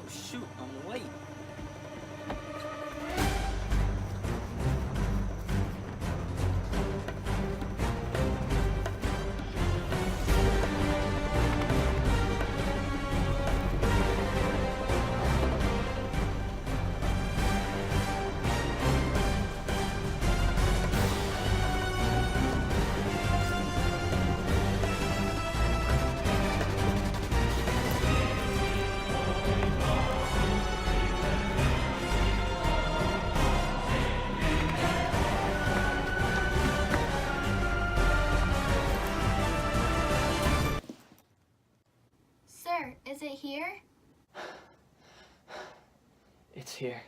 shoot, I'm late. Sir, is it here? It's here.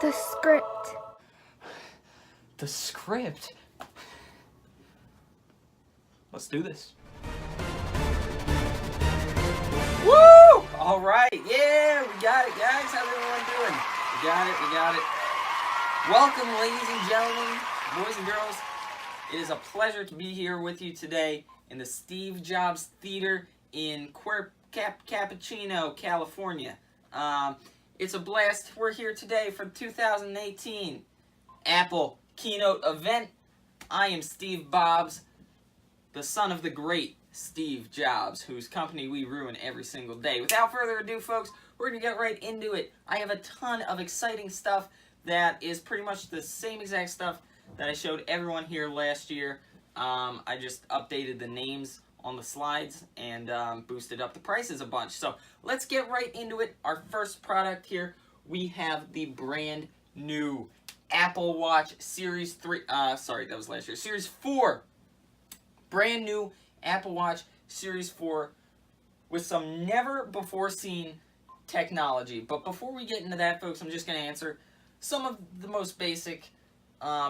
The script. The script? Let's do this. Woo! All right, yeah, we got it, guys. How's everyone doing? We got it. Welcome, ladies and gentlemen, boys and girls. It is a pleasure to be here with you today in the Steve Jobs Theater in Cappuccino, California. It's a blast. We're here today for the 2018 Apple Keynote event. I am Steve Bobs, the son of the great Steve Jobs, whose company we ruin every single day. Without further ado, folks, we're going to get right into it. I have a ton of exciting stuff that is pretty much the same exact stuff that I showed everyone here last year. I just updated the names on the slides and boosted up the prices a bunch. So let's get right into it. Our first product here, we have the brand new Apple Watch Series 3, sorry, that was last year, Series 4. Brand new Apple Watch Series 4 with some never before seen technology. But before we get into that, folks, I'm just going to answer some of the most basic,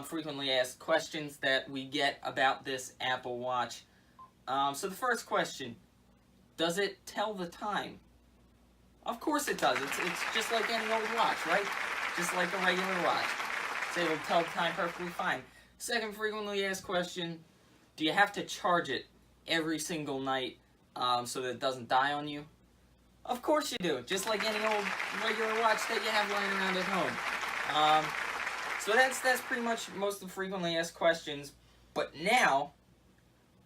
frequently asked questions that we get about this Apple Watch. So the first question, does it tell the time? Of course it does. It's just like any old watch, right? Just like a regular watch. It's able to tell the time perfectly fine. Second frequently asked question, do you have to charge it every single night so that it doesn't die on you? Of course you do, just like any old regular watch that you have lying around at home. So that's pretty much most of the frequently asked questions. But now,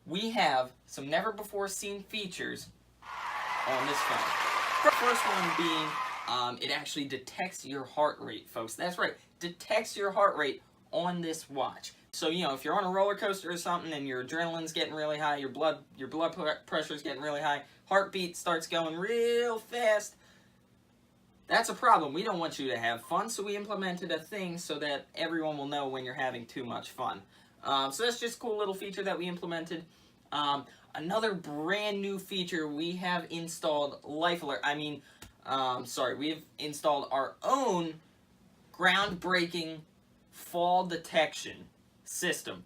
we have some never before seen features on this phone. The first one being, it actually detects your heart rate, folks. That's right, detects your heart rate on this watch. So, you know, if you're on a roller coaster or something and your adrenaline's getting really high, your blood pressure's getting really high, heartbeat starts going real fast, that's a problem. We don't want you to have fun, so we implemented a thing so that everyone will know when you're having too much fun. So that's just a cool little feature that we implemented. Another brand new feature, we have installed Life Alert. We've installed our own groundbreaking fall detection system.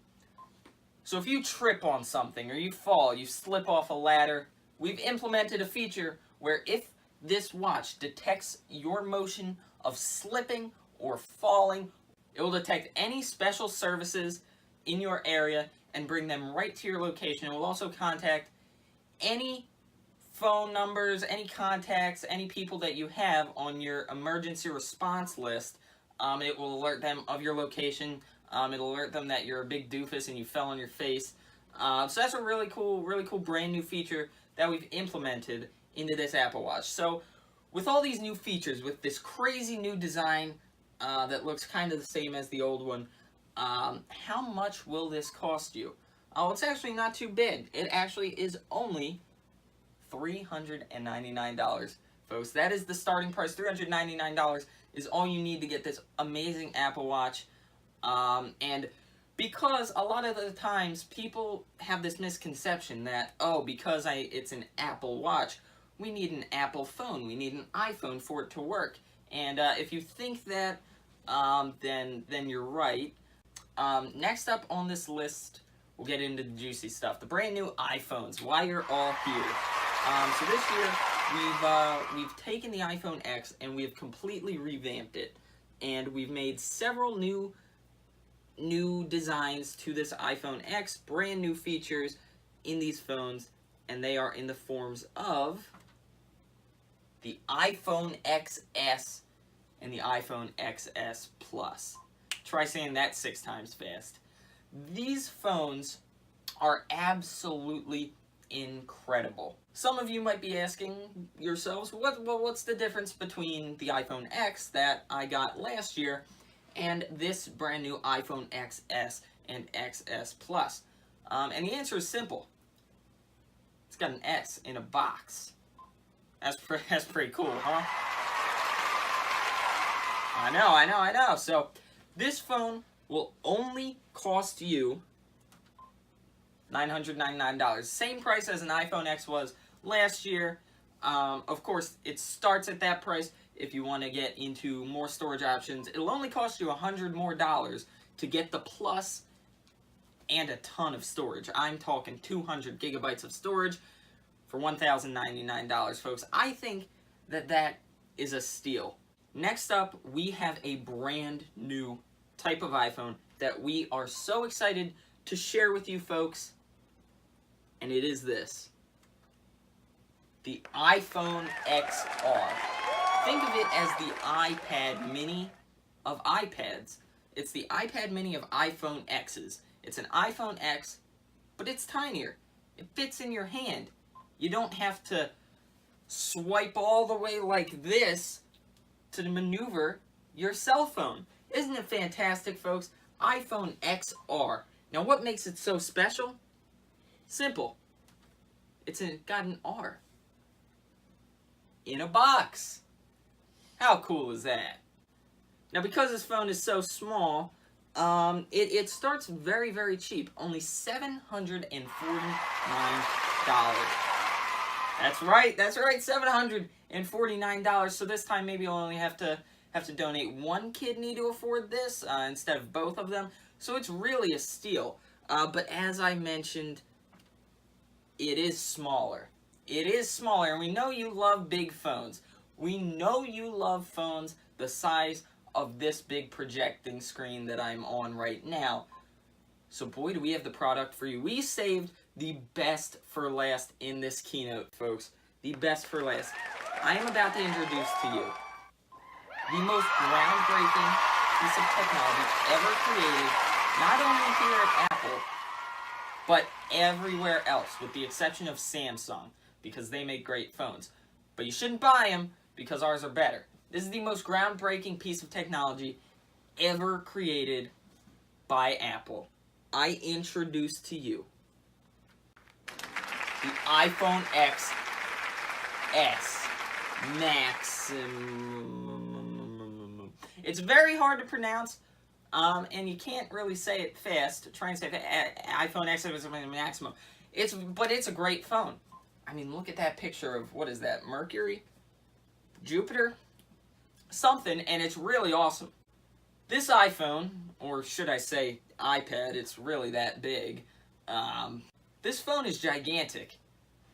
So if you trip on something or you fall, you slip off a ladder, we've implemented a feature where if this watch detects your motion of slipping or falling, it will detect any special services in your area and bring them right to your location. It will also contact any phone numbers, any contacts, any people that you have on your emergency response list. It will alert them of your location. It'll alert them that you're a big doofus and you fell on your face. So that's a really cool brand new feature that we've implemented into this Apple Watch. So with all these new features, with this crazy new design that looks kind of the same as the old one, how much will this cost you? Oh, it's actually not too big. It actually is only $399, folks. That is the starting price. $399 is all you need to get this amazing Apple Watch. And because a lot of the times people have this misconception that, oh, because it's an Apple Watch, we need an Apple phone. We need an iPhone for it to work. And if you think that, then you're right. Next up on this list, we'll get into the juicy stuff. The brand new iPhones. Why you're all here. So this year, we've taken the iPhone X and we've completely revamped it. And we've made several new designs to this iPhone X, brand new features, in these phones, and they are in the forms of the iPhone XS and the iPhone XS Plus. Try saying that 6 times fast. These phones are absolutely incredible. Some of you might be asking yourselves, what's the difference between the iPhone X that I got last year and this brand new iPhone XS and XS Plus? And the answer is simple. It's got an S in a box. That's pretty cool, huh? I know. So this phone will only cost you $999. Same price as an iPhone X was last year. Of course, it starts at that price. If you want to get into more storage options, it'll only cost you $100 more to get the Plus and a ton of storage. I'm talking 200 gigabytes of storage for $1,099, folks. I think that is a steal. Next up, we have a brand new type of iPhone that we are so excited to share with you folks, and it is this. The iPhone XR. Think of it as the iPad mini of iPads. It's the iPad mini of iPhone X's. It's an iPhone X, but it's tinier. It fits in your hand. You don't have to swipe all the way like this to maneuver your cell phone. Isn't it fantastic, folks? iPhone XR. Now, what makes it so special? Simple. It's got an R in a box. How cool is that? Now, because this phone is so small, it starts very, very cheap. Only $749. That's right, $749. So this time maybe you'll only have to donate one kidney to afford this instead of both of them. So it's really a steal. But as I mentioned, it is smaller. It is smaller, and we know you love big phones. We know you love phones the size of this big projecting screen that I'm on right now. So boy, do we have the product for you. We saved the best for last in this keynote, folks. The best for last. I am about to introduce to you the most groundbreaking piece of technology ever created, not only here at Apple, but everywhere else, with the exception of Samsung, because they make great phones. But you shouldn't buy them, because ours are better. This is the most groundbreaking piece of technology ever created by Apple. I introduce to you the iPhone XS Max. It's very hard to pronounce, and you can't really say it fast. Try and say iPhone XS Maximum. But it's a great phone. I mean, look at that picture of, what is that, Mercury? Jupiter? Something, and it's really awesome. This iPhone, or should I say iPad, it's really that big. This phone is gigantic.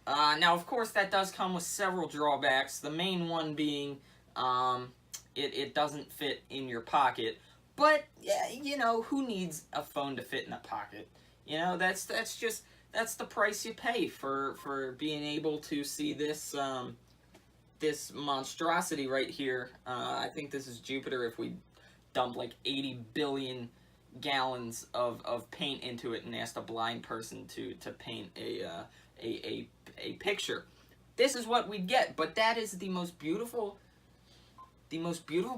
Now, of course, that does come with several drawbacks. The main one being it doesn't fit in your pocket. But, you know, who needs a phone to fit in a pocket? You know, that's the price you pay for being able to see this this monstrosity right here. I think this is Jupiter if we dump like 80 billion gallons of paint into it and asked a blind person to paint a picture. This is what we'd get, but that is the most beautiful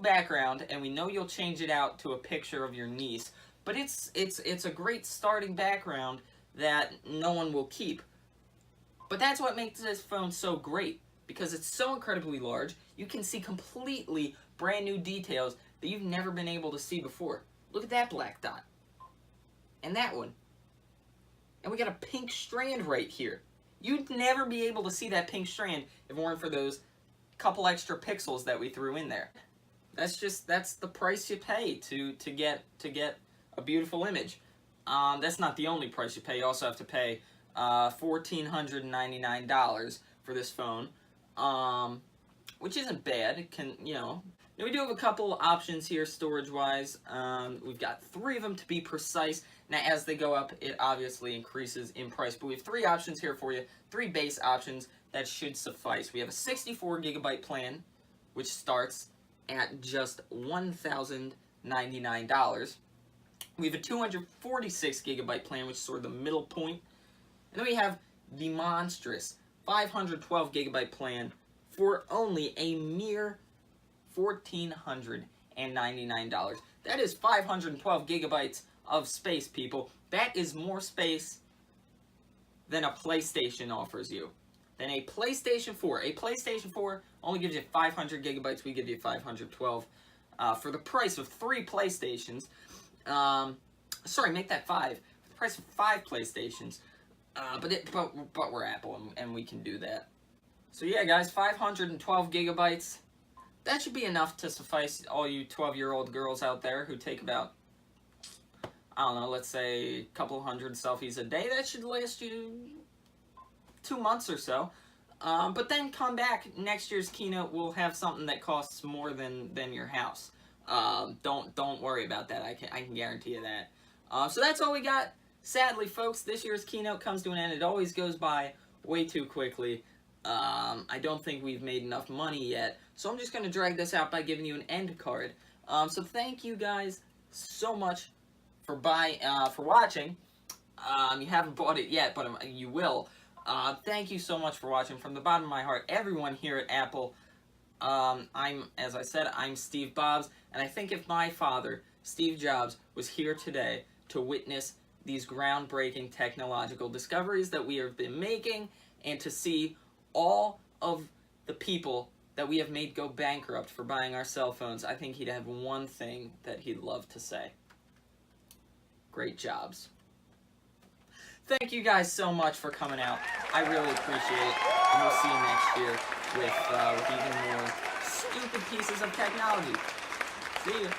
background, and we know you'll change it out to a picture of your niece, but it's a great starting background that no one will keep. But that's what makes this phone so great, because it's so incredibly large. You can see completely brand new details that you've never been able to see before. Look at that black dot. And that one. And we got a pink strand right here. You'd never be able to see that pink strand if it weren't for those couple extra pixels that we threw in there. That's the price you pay to get a beautiful image. That's not the only price you pay. You also have to pay $1,499 for this phone, which isn't bad. It can, you know, Now we do have a couple options here storage-wise. We've got 3 of them to be precise. Now as they go up, it obviously increases in price, but we have 3 options here for you, 3 base options that should suffice. We have a 64 gigabyte plan, which starts at just $1,099. We have a 246 gigabyte plan, which is sort of the middle point. And then we have the monstrous 512 gigabyte plan for only a mere $1,499. That is 512 gigabytes of space, people. That is more space than a PlayStation offers you. Than a PlayStation 4. A PlayStation 4 only gives you 500 gigabytes. We give you 512 for the price of 3 PlayStations. Sorry, make that 5. For the price of 5 PlayStations. But we're Apple and we can do that. So yeah, guys, 512 gigabytes. That should be enough to suffice all you 12-year-old girls out there who take about, I don't know, let's say a couple hundred selfies a day. That should last you 2 months or so. But then come back, next year's Keynote will have something that costs more than your house. Don't worry about that. I can guarantee you that. So that's all we got. Sadly, folks, this year's Keynote comes to an end. It always goes by way too quickly. I don't think we've made enough money yet, so I'm just going to drag this out by giving you an end card. So thank you guys so much for watching. You haven't bought it yet, but you will. Thank you so much for watching from the bottom of my heart, everyone here at Apple. As I said, I'm Steve Bobs, and I think if my father, Steve Jobs, was here today to witness these groundbreaking technological discoveries that we have been making, and to see all of the people that we have made go bankrupt for buying our cell phones, I think he'd have one thing that he'd love to say. Great jobs. Thank you guys so much for coming out. I really appreciate it. And we'll see you next year with even more stupid pieces of technology. See ya.